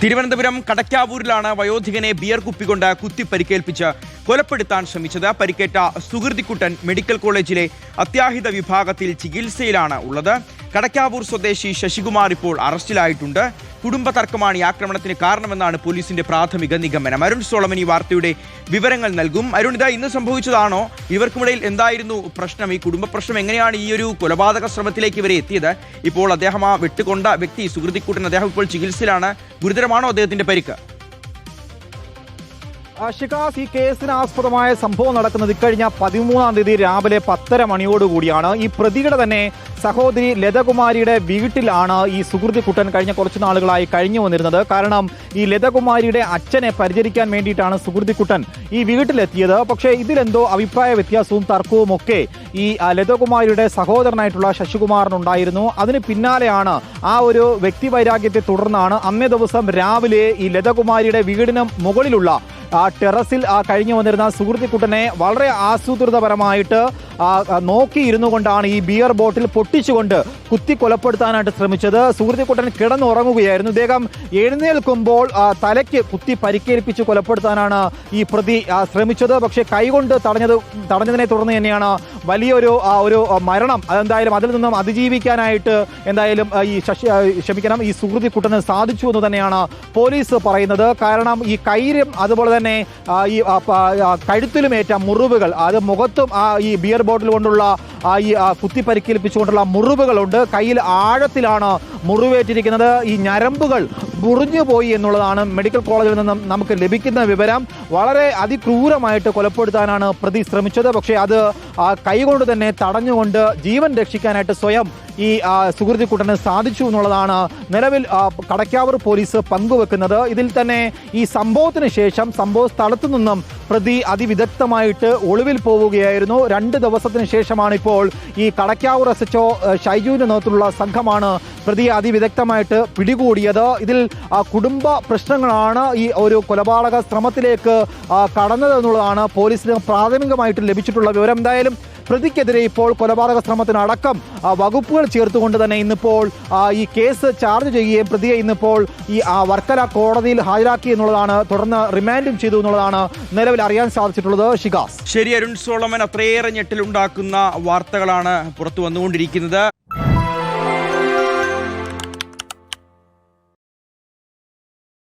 Thiruvananthapuram കടക്കാവൂരിലാണ് വയോധികനെ beer കുപ്പികൊണ്ട് കുത്തി പരിക്കേൽപ്പിച്ച് കൊലപ്പെടുത്താൻ ശ്രമിച്ചത്. പരിക്കേറ്റ സുഹൃതിക്കുട്ടൻ മെഡിക്കൽ കോളേജിലെ അത്യാഹിത വിഭാഗത്തിൽ ചികിത്സയിലാണ് ഉള്ളത്. കടക്കാവൂർ സ്വദേശി ശശികുമാർ ഇപ്പോൾ അറസ്റ്റിലായിട്ടുണ്ട്. കുടുംബ തർക്കമാണ് ഈ ആക്രമണത്തിന് കാരണമെന്നാണ് പോലീസിന്റെ പ്രാഥമിക നിഗമനം. അരുൺ സോളമൻ ഈ വാർത്തയുടെ വിവരങ്ങൾ നൽകും. അരുൺ, ഇത് ഇന്ന് സംഭവിച്ചതാണോ? ഇവർക്കുമിടയിൽ എന്തായിരുന്നു പ്രശ്നം? ഈ കുടുംബ പ്രശ്നം എങ്ങനെയാണ് ഈ ഒരു കൊലപാതക ശ്രമത്തിലേക്ക് ഇവരെ എത്തിയത്? ഇപ്പോൾ അദ്ദേഹം ആ വെട്ടുകൊണ്ട വ്യക്തി സുഹൃതിക്കുട്ടൻ, അദ്ദേഹം ഇപ്പോൾ ചികിത്സയിലാണ്. ഗുരുതരമാണോ അദ്ദേഹത്തിന്റെ പരിക്ക്? ഷികാസ്, ഈ കേസിന് ആസ്പദമായ സംഭവം നടക്കുന്നത് ഇക്കഴിഞ്ഞ 13-ാം തീയതി രാവിലെ 10:30 മണിയോടുകൂടിയാണ്. ഈ പ്രതിയുടെ തന്നെ സഹോദരി ലതകുമാരിയുടെ വീട്ടിലാണ് ഈ സുഹൃതിക്കുട്ടൻ കഴിഞ്ഞ കുറച്ചു നാളുകളായി കഴിഞ്ഞു വന്നിരുന്നത്. കാരണം ഈ ലതകുമാരിയുടെ അച്ഛനെ പരിചരിക്കാൻ വേണ്ടിയിട്ടാണ് സുഹൃതിക്കുട്ടൻ ഈ വീട്ടിലെത്തിയത്. പക്ഷേ ഇതിലെന്തോ അഭിപ്രായ വ്യത്യാസവും തർക്കവും ഒക്കെ ഈ ലതകുമാരിയുടെ സഹോദരനായിട്ടുള്ള ശശികുമാറിനുണ്ടായിരുന്നു. അതിന് പിന്നാലെയാണ് ആ ഒരു വ്യക്തിവൈരാഗ്യത്തെ തുടർന്നാണ് അന്നേ ദിവസം രാവിലെ ഈ ലതകുമാരിയുടെ വീടിന് മുകളിലുള്ള ടെറസിൽ കഴിഞ്ഞു വന്നിരുന്ന സുഹൃതിക്കുട്ടനെ വളരെ ആസൂത്രിതപരമായിട്ട് നോക്കിയിരുന്നു കൊണ്ടാണ് ഈ ബിയർ ബോട്ടിൽ പൊട്ടിച്ചുകൊണ്ട് കുത്തി കൊലപ്പെടുത്താനായിട്ട് ശ്രമിച്ചത്. സുഹൃതിക്കുട്ടൻ കിടന്നുറങ്ങുകയായിരുന്നു. ഇദ്ദേഹം എഴുന്നേൽക്കുമ്പോൾ തലയ്ക്ക് കുത്തി പരിക്കേൽപ്പിച്ച് കൊലപ്പെടുത്താനാണ് ഈ പ്രതി ശ്രമിച്ചത്. പക്ഷേ കൈകൊണ്ട് തടഞ്ഞതിനെ തുടർന്ന് തന്നെയാണ് വലിയൊരു ഒരു മരണം. അതെന്തായാലും അതിൽ നിന്നും അതിജീവിക്കാനായിട്ട് എന്തായാലും ഈ സുഹൃതിക്കുട്ടന് സാധിച്ചു എന്ന് തന്നെയാണ് പോലീസ് പറയുന്നത്. കാരണം ഈ കൈരും അതുപോലെ തന്നെ ഈ കഴുത്തിലുമേറ്റ മുറിവുകൾ, അത് മുഖത്തും ഈ ബിയർ ബോട്ടിൽ കൊണ്ടുള്ള ഈ കുത്തി പരിക്കേൽപ്പിച്ചുകൊണ്ടുള്ള മുറിവുകളുണ്ട്. കയ്യിൽ ആഴത്തിലാണ് മുറിവേറ്റിരിക്കുന്നത്. ഈ ഞരമ്പുകൾ മുറിഞ്ഞു പോയി എന്നുള്ളതാണ് മെഡിക്കൽ കോളേജിൽ നിന്നും നമുക്ക് ലഭിക്കുന്ന വിവരം. വളരെ അതിക്രൂരമായിട്ട് കൊലപ്പെടുത്താനാണ് പ്രതി ശ്രമിച്ചത്. പക്ഷേ അത് കൈകൊണ്ട് തന്നെ തടഞ്ഞുകൊണ്ട് ജീവൻ രക്ഷിക്കാനായിട്ട് സ്വയം ഈ സുഹൃതിക്കുട്ടന് സാധിച്ചു എന്നുള്ളതാണ് നിലവിൽ കടക്കാവൂർ പോലീസ് പങ്കുവെക്കുന്നത്. ഇതിൽ തന്നെ ഈ സംഭവത്തിന് ശേഷം സംഭവ സ്ഥലത്തു നിന്നും പ്രതി അതിവിദഗ്ധമായിട്ട് ഒളിവിൽ പോവുകയായിരുന്നു. 2 ദിവസത്തിന് ശേഷമാണ് ഇപ്പോൾ ഈ കടക്കാവൂർ SHO ഷൈജുവിന്റെ നേതൃത്വത്തിലുള്ള സംഘമാണ് പ്രതിയെ അതിവിദഗ്ധമായിട്ട് പിടികൂടിയത്. ഇതിൽ കുടുംബ പ്രശ്നങ്ങളാണ് ഈ ഒരു കൊലപാതക ശ്രമത്തിലേക്ക് കടന്നതെന്നുള്ളതാണ് പോലീസിന് പ്രാഥമികമായിട്ട് ലഭിച്ചിട്ടുള്ള വിവരം. എന്തായാലും പ്രതിക്കെതിരെ ഇപ്പോൾ കൊലപാതക ശ്രമത്തിനടക്കം വകുപ്പുകൾ ചേർത്തുകൊണ്ട് തന്നെ ഇന്നിപ്പോൾ ഈ കേസ് ചാർജ് ചെയ്യുകയും പ്രതിയെ ഇന്നിപ്പോൾ ഈ വർക്കല കോടതിയിൽ ഹാജരാക്കി എന്നുള്ളതാണ്. തുടർന്ന് റിമാൻഡും ചെയ്തു എന്നുള്ളതാണ് നിലവിൽ അറിയാൻ സാധിച്ചിട്ടുള്ളത്. ഷികാസ്. ശരി, അരുൺ സോളമൻ, അത്രയേറെ ഞെട്ടലുണ്ടാക്കുന്ന വാർത്തകളാണ് പുറത്തു വന്നുകൊണ്ടിരിക്കുന്നത്.